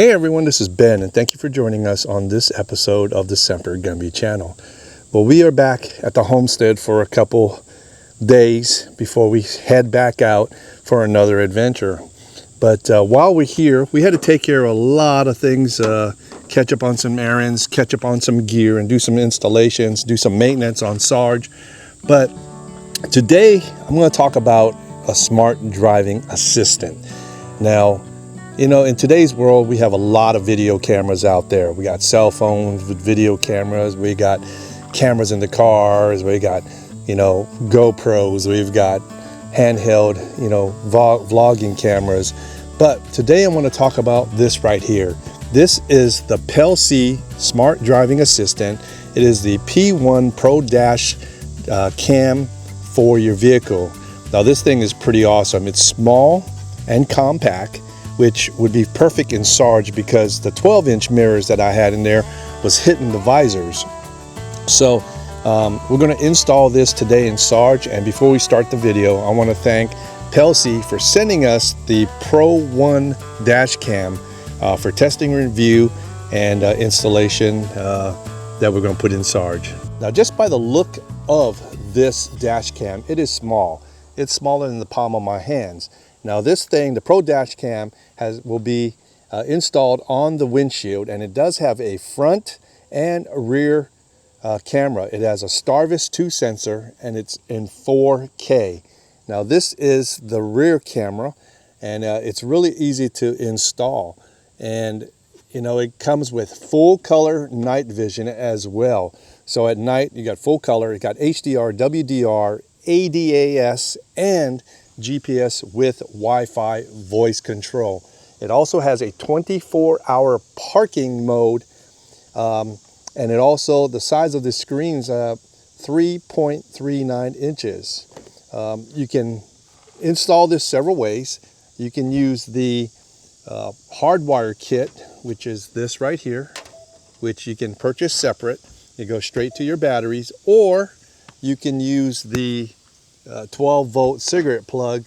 Hey everyone, this is Ben, and thank you for joining us on this episode of the Semper Gumby channel. Well, we are back at the homestead for a couple days before we head back out for another adventure. But while we're here, we had to take care of a lot of things, catch up on some errands, catch up on some gear, and do some installations, do some maintenance on Sarge. But today, I'm going to talk about a smart driving assistant. Now, you know, in today's world, we have a lot of video cameras out there. We got cell phones with video cameras. We got cameras in the cars. We got, you know, GoPros. We've got handheld, you know, vlogging cameras. But today I want to talk about this right here. This is the Pelsee Smart Driving Assistant. It is the P1 Pro Dash cam for your vehicle. Now this thing is pretty awesome. It's small and compact, which would be perfect in Sarge because the 12-inch mirrors that I had in there was hitting the visors. So we're going to install this today in Sarge, and before we start the video, I want to thank Pelsee for sending us the Pro 1 dash cam for testing, review, and installation that we're going to put in Sarge. Now, just by the look of this dash cam, it is small. It's smaller than the palm of my hands. Now this thing, the Pro Dash Cam, will be installed on the windshield, and it does have a front and a rear camera. It has a STARVIS 2 sensor, and it's in 4K. Now this is the rear camera, and it's really easy to install. And you know, it comes with full color night vision as well. So at night you got full color. It got HDR, WDR, ADAS, and GPS with Wi-Fi voice control. It also has a 24-hour parking mode, and it also, the size of the screen is 3.39 inches. You can install this several ways. You can use the Hardwire kit, which is this right here, which you can purchase separate. It goes straight to your batteries, or you can use the 12-volt cigarette plug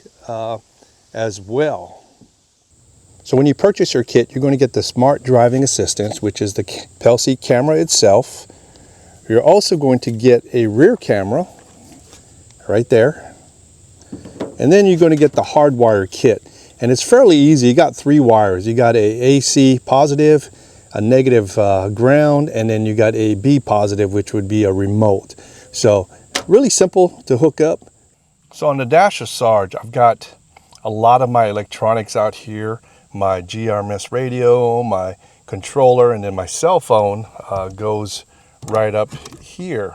as well. So when you purchase your kit, you're going to get the Smart Driving Assistant, which is the Pelsee camera itself. You're also going to get a rear camera right there. And then you're going to get the Hardwire kit. And it's fairly easy. You got 3 wires. You got a AC positive, a negative ground, and then you got a B positive, which would be a remote. So really simple to hook up. So on the dash of Sarge, I've got a lot of my electronics out here. My GRMS radio, my controller, and then my cell phone goes right up here.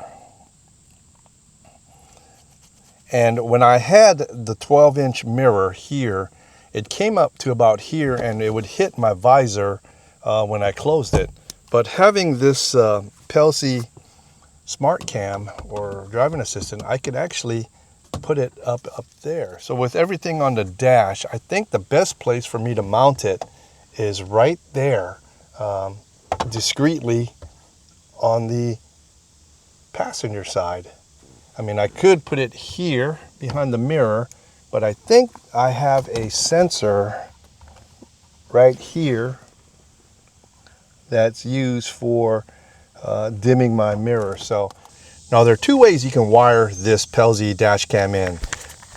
And when I had the 12-inch mirror here, it came up to about here, and it would hit my visor when I closed it. But having this Pelsee Smart Cam or driving assistant, I could actually put it up there. So with everything on the dash, I think the best place for me to mount it is right there, discreetly on the passenger side. I mean, I could put it here behind the mirror, but I think I have a sensor right here that's used for dimming my mirror. So now there are 2 ways you can wire this Pelsee dash cam in.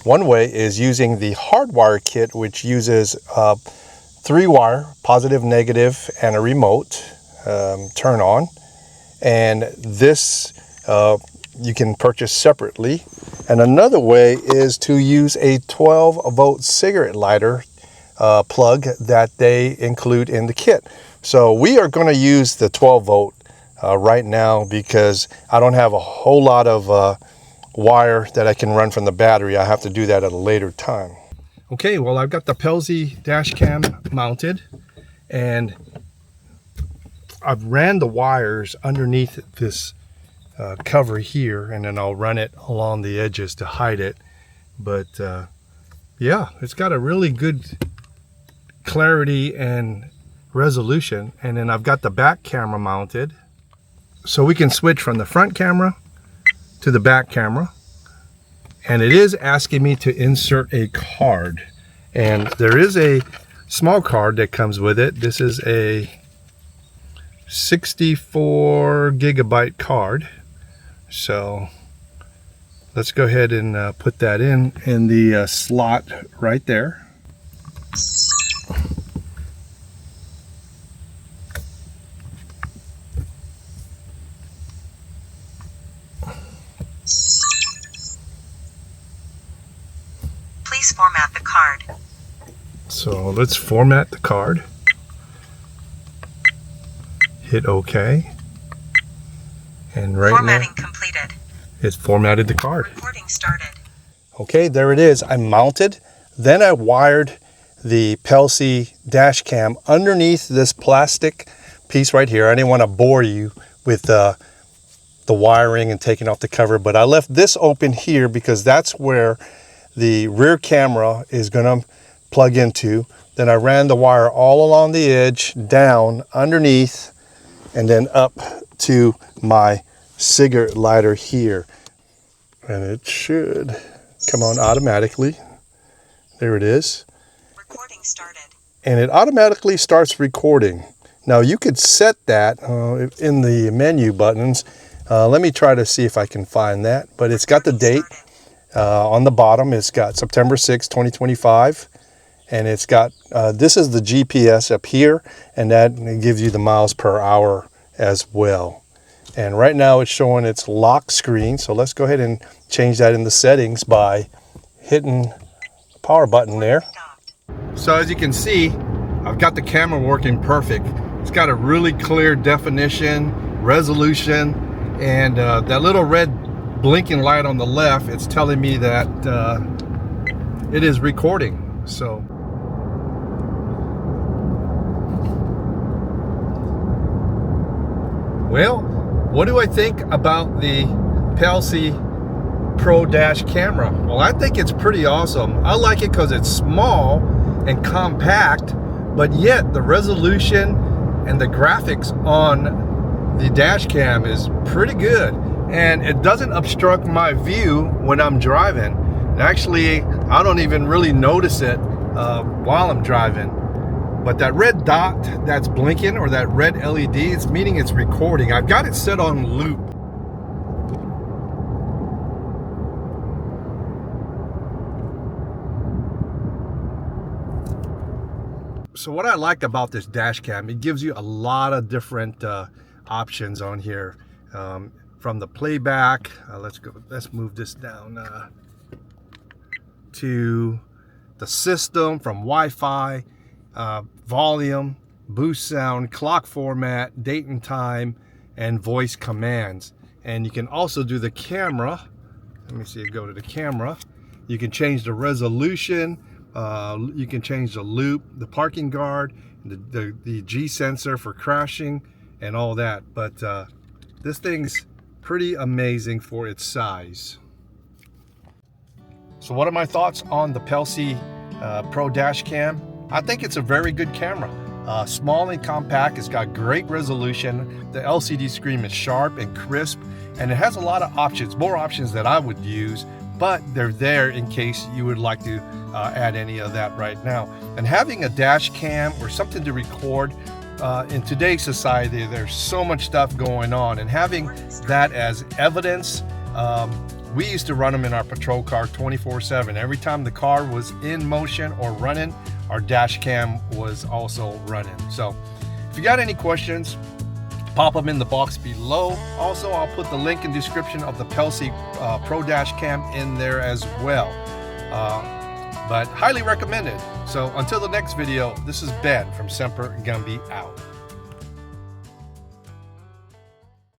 One way is using the Hardwire kit, which uses 3-wire, positive, negative, and a remote turn on. And this you can purchase separately. And another way is to use a 12-volt cigarette lighter plug that they include in the kit. So we are going to use the 12-volt right now because I don't have a whole lot of wire that I can run from the battery. I have to do that at a later time. Okay, well, I've got the Pelsee dash cam mounted, and I've ran the wires underneath this cover here, and then I'll run it along the edges to hide it. But yeah, it's got a really good clarity and resolution. And then I've got the back camera mounted, so we can switch from the front camera to the back camera. And it is asking me to insert a card, and there is a small card that comes with it. This is a 64 gigabyte card. So let's go ahead and put that in the slot right there. Please format the card. So let's format the card. Hit OK. And right Formatting now, completed. it's formatted the card. Recording started. Okay, there it is. I mounted, then I wired the Pelsee dash cam underneath this plastic piece right here. I didn't want to bore you with the wiring and taking off the cover, but I left this open here because that's where the rear camera is going to plug into. Then I ran the wire all along the edge, down underneath, and then up to my cigarette lighter here. And it should come on automatically. There it is. Recording started. And it automatically starts recording. Now you could set that in the menu buttons. Let me try to see if I can find that. But it's got the date on the bottom. It's got September 6, 2025. And it's got, this is the GPS up here, and that gives you the miles per hour as well. And right now it's showing its lock screen. So let's go ahead and change that in the settings by hitting the power button there. So as you can see, I've got the camera working perfect. It's got a really clear definition, resolution, and that little red blinking light on the left, it's telling me that it is recording. So well, what do I think about the Pelsee Pro Dash camera? Well, I think it's pretty awesome. I like it because it's small and compact, but yet the resolution and the graphics on the dash cam is pretty good. And it doesn't obstruct my view when I'm driving. Actually, I don't even really notice it while I'm driving. But that red dot that's blinking, or that red LED, it's meaning it's recording. I've got it set on loop. So what I like about this dash cam, it gives you a lot of different options on here. From the playback, let's move this down to the system, from Wi-Fi, volume, boost sound, clock format, date and time, and voice commands. And you can also do the camera. Let me see it go to the camera. You can change the resolution, you can change the loop, the parking guard, the G sensor for crashing, and all that. But this thing's pretty amazing for its size. So what are my thoughts on the Pelsee Pro Dash Cam? I think it's a very good camera. Small and compact, it's got great resolution. The LCD screen is sharp and crisp, and it has a lot of options, more options that I would use, but they're there in case you would like to add any of that right now. And having a dash cam or something to record, in today's society, there's so much stuff going on, and having that as evidence, we used to run them in our patrol car 24/7. Every time the car was in motion or running, our dash cam was also running. So if you got any questions, pop them in the box below. Also, I'll put the link in the description of the Pelsee Pro Dash Cam in there as well. But highly recommended. So until the next video, this is Ben from Semper Gumby out.